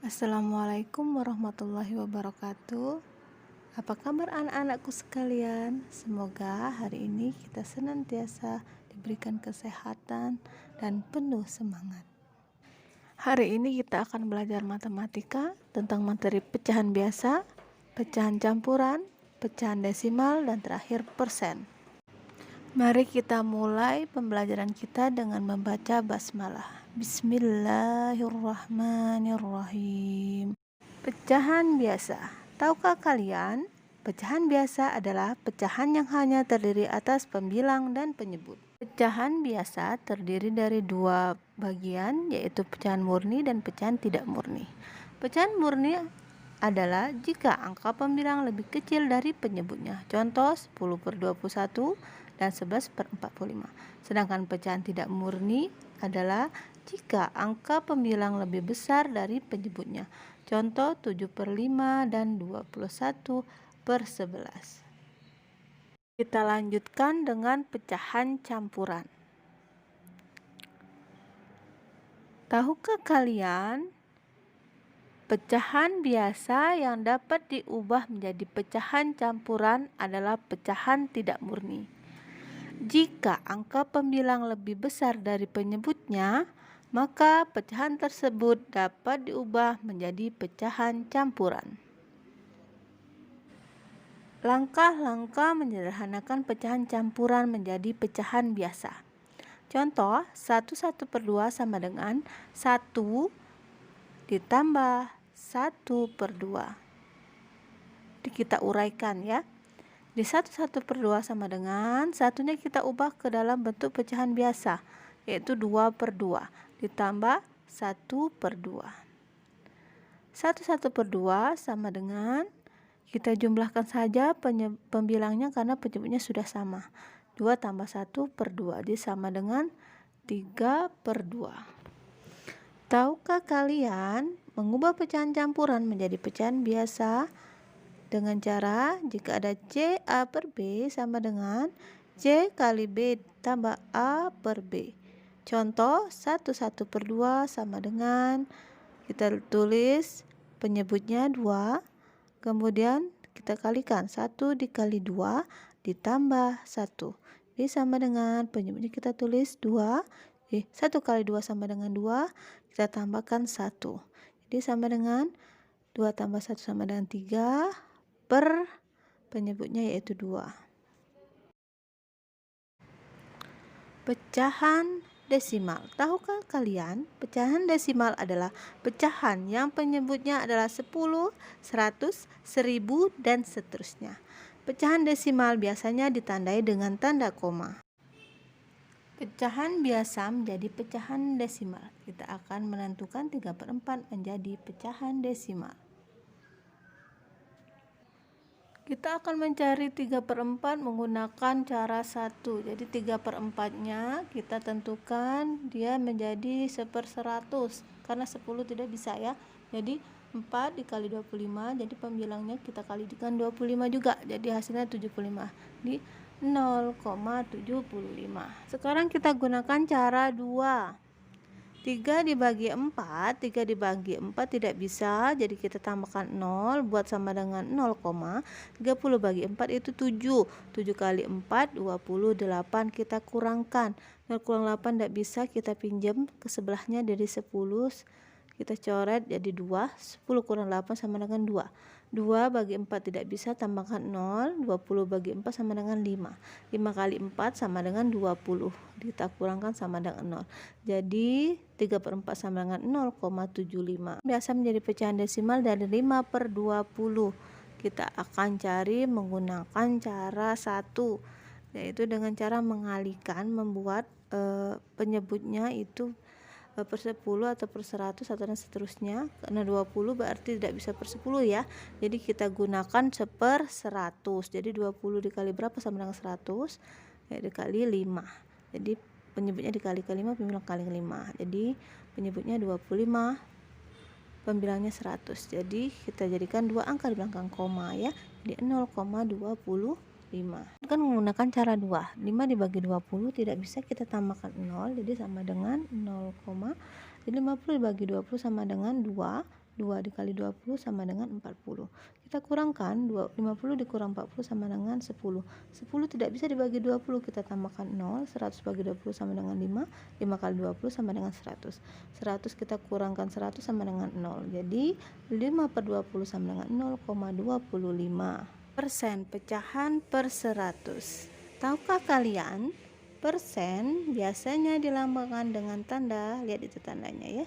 Assalamualaikum warahmatullahi wabarakatuh. Apa kabar anak-anakku sekalian? Semoga hari ini kita senantiasa diberikan kesehatan dan penuh semangat. Hari ini kita akan belajar matematika tentang materi pecahan biasa, pecahan campuran, pecahan desimal, dan terakhir persen. Mari kita mulai pembelajaran kita dengan membaca basmalah. Bismillahirrahmanirrahim. Pecahan biasa. Tahukah kalian, pecahan biasa adalah pecahan yang hanya terdiri atas pembilang dan penyebut. Pecahan biasa terdiri dari dua bagian, yaitu pecahan murni dan pecahan tidak murni. Pecahan murni adalah jika angka pembilang lebih kecil dari penyebutnya. Contoh 10/21 dan 11/45. Sedangkan pecahan tidak murni adalah jika angka pembilang lebih besar dari penyebutnya. Contoh 7/5 dan 21/11. Kita lanjutkan dengan pecahan campuran. Tahukah kalian, pecahan biasa yang dapat diubah menjadi pecahan campuran adalah pecahan tidak murni. Jika angka pembilang lebih besar dari penyebutnya, maka pecahan tersebut dapat diubah menjadi pecahan campuran. Langkah-langkah menyederhanakan pecahan campuran menjadi pecahan biasa. Contoh, 1/2 sama dengan 1 ditambah 1/2. Jadi kita uraikan ya. Di 1/2 sama dengan satunya kita ubah ke dalam bentuk pecahan biasa, yaitu 2/2 ditambah 1/2. 1/2 sama dengan, kita jumlahkan saja pembilangnya karena penyebutnya sudah sama. 2 tambah 1/2 jadi sama dengan 3/2. Tahukah kalian mengubah pecahan campuran menjadi pecahan biasa dengan cara jika ada C/A/B sama dengan C kali B tambah A/B. Contoh 1/2 sama dengan, kita tulis penyebutnya 2, kemudian kita kalikan 1 dikali 2 ditambah 1. Jadi sama dengan penyebutnya kita tulis 2. 1 kali 2 sama dengan 2, kita tambahkan 1. Jadi sama dengan 2 tambah 1 sama dengan 3 per penyebutnya yaitu 2. Pecahan desimal. Tahukah kalian, pecahan desimal adalah pecahan yang penyebutnya adalah 10, 100, 1000, dan seterusnya. Pecahan desimal biasanya ditandai dengan tanda koma. Pecahan biasa menjadi pecahan desimal. Kita akan menentukan 3/4 menjadi pecahan desimal. Kita akan mencari 3/4 menggunakan cara 1. Jadi 3/4-nya kita tentukan dia menjadi 1/100 karena 10 tidak bisa ya. Jadi 4 dikali 25, jadi pembilangnya kita kalikan 25 juga. Jadi hasilnya 75. Di 0,75. Sekarang kita gunakan cara 2. 3 dibagi 4 tidak bisa, jadi kita tambahkan 0 buat sama dengan 0, 30 bagi 4 itu 7. 7 kali 4 28, kita kurangkan 0 kurang 8 tidak bisa, kita pinjam ke sebelahnya dari 10, kita coret jadi 2. 10 kurang 8 sama dengan 2. 2 bagi 4 tidak bisa, tambahkan 0. 20 bagi 4 sama dengan 5. 5 kali 4 sama dengan 20. Kita kurangkan sama dengan 0. Jadi 3/4 sama dengan 0,75. Biasa menjadi pecahan desimal dari 5/20. Kita akan cari menggunakan cara 1, yaitu dengan cara mengalihkan, membuat penyebutnya itu per 10 atau per 100 atau dan seterusnya. Karena 20 berarti tidak bisa per 10 ya. Jadi kita gunakan 1/100. Jadi 20 dikali berapa sama dengan 100? Ya dikali 5. Jadi penyebutnya dikali ke 5, pembilang kali 5. Jadi penyebutnya 25, pembilangnya 100. Jadi kita jadikan dua angka di belakang koma ya. Jadi 0,25. Kan menggunakan cara 2. 5 dibagi 20 tidak bisa, kita tambahkan 0, jadi sama dengan 0, jadi 50 dibagi 20 sama dengan 2. 2 dikali 20 sama dengan 40. Kita kurangkan 50 dikurang 40 sama dengan 10. 10 tidak bisa dibagi 20, kita tambahkan 0. 100 bagi 20 sama dengan 5. 5 kali 20 sama dengan 100. 100 kita kurangkan 100 sama dengan 0. Jadi 5/20 sama dengan 0,25 persen. Pecahan per 100. Tahukah kalian persen biasanya dilambangkan dengan tanda, lihat itu tandanya ya.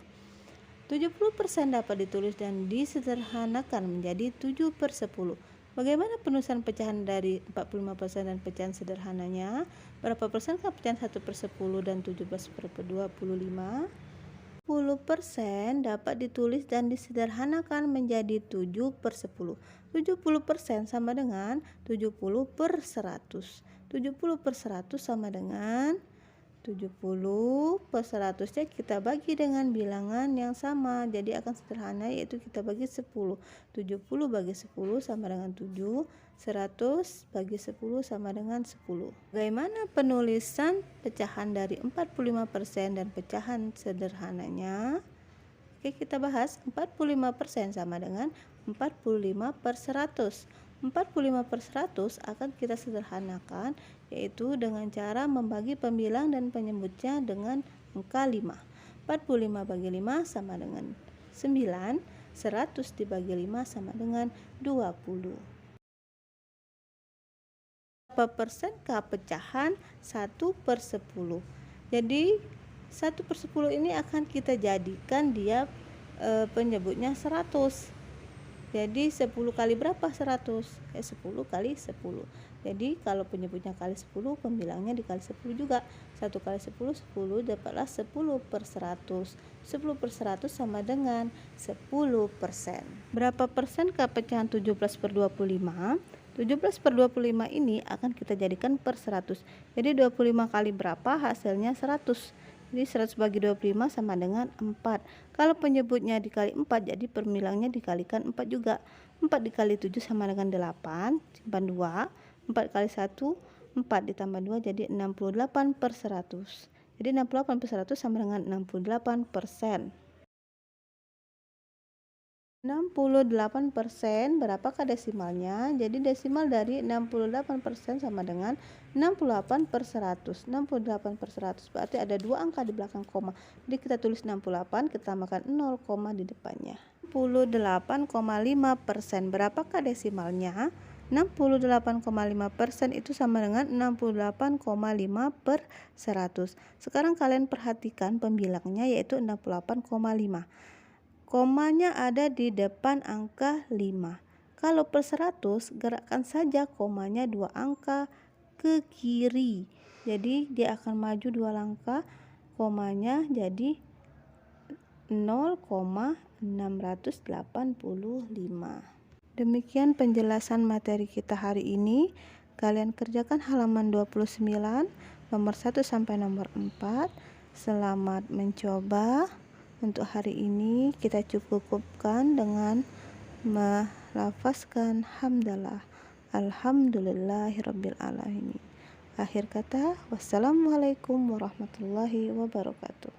70% dapat ditulis dan disederhanakan menjadi 7/10. Bagaimana penulisan pecahan dari 45% dan pecahan sederhananya? Berapa persenkah pecahan 1/10 dan 17/25? 10% dapat ditulis dan disederhanakan menjadi 7/10. 70% sama dengan 70/100. 70/100 sama dengan 70/100-nya kita bagi dengan bilangan yang sama, jadi akan sederhana, yaitu kita bagi 10. 70 bagi 10 sama dengan 7, 100 bagi 10 sama dengan 10. Bagaimana penulisan pecahan dari 45% dan pecahan sederhananya? Oke, kita bahas. 45% sama dengan 45/100. 45/100 akan kita sederhanakan, yaitu dengan cara membagi pembilang dan penyebutnya dengan angka 5. 45 bagi 5 sama dengan 9. 100 dibagi 5 sama dengan 20. Berapa persenkah pecahan 1/10? Jadi 1/10 ini akan kita jadikan dia penyebutnya 100. Jadi 10 kali berapa 100? 10 kali 10. Jadi kalau penyebutnya kali 10, pembilangnya dikali 10 juga. 1 kali 10, 10, dapatlah 10/100. 10/100 sama dengan 10%. Berapa persenkah pecahan 17/25? 17/25 ini akan kita jadikan per 100. Jadi 25 kali berapa, hasilnya 100. Jadi 100 bagi 25 sama dengan 4. Kalau penyebutnya dikali 4, jadi pembilangnya dikalikan 4 juga. 4 dikali 7 sama dengan 8, simpan 2. 4 kali 1, 4 ditambah 2 jadi 68/100. Jadi 68/100 sama dengan 68%. 68%, berapakah desimalnya? Jadi desimal dari 68% sama dengan 68/100. 68/100 berarti ada dua angka di belakang koma. Jadi kita tulis 68, kita tambahkan 0, di depannya. 68,5%, berapakah desimalnya? 68,5% itu sama dengan 68,5/100. Sekarang kalian perhatikan pembilangnya, yaitu 68,5. Komanya ada di depan angka 5. Kalau per 100, gerakkan saja komanya 2 angka ke kiri. Jadi dia akan maju 2 langkah, komanya jadi 0,685. Demikian penjelasan materi kita hari ini. Kalian kerjakan halaman 29, nomor 1 sampai nomor 4. Selamat mencoba. Untuk hari ini kita cukupkan dengan melafazkan hamdalah. Alhamdulillahirabbil alamin. Akhir kata, wassalamualaikum warahmatullahi wabarakatuh.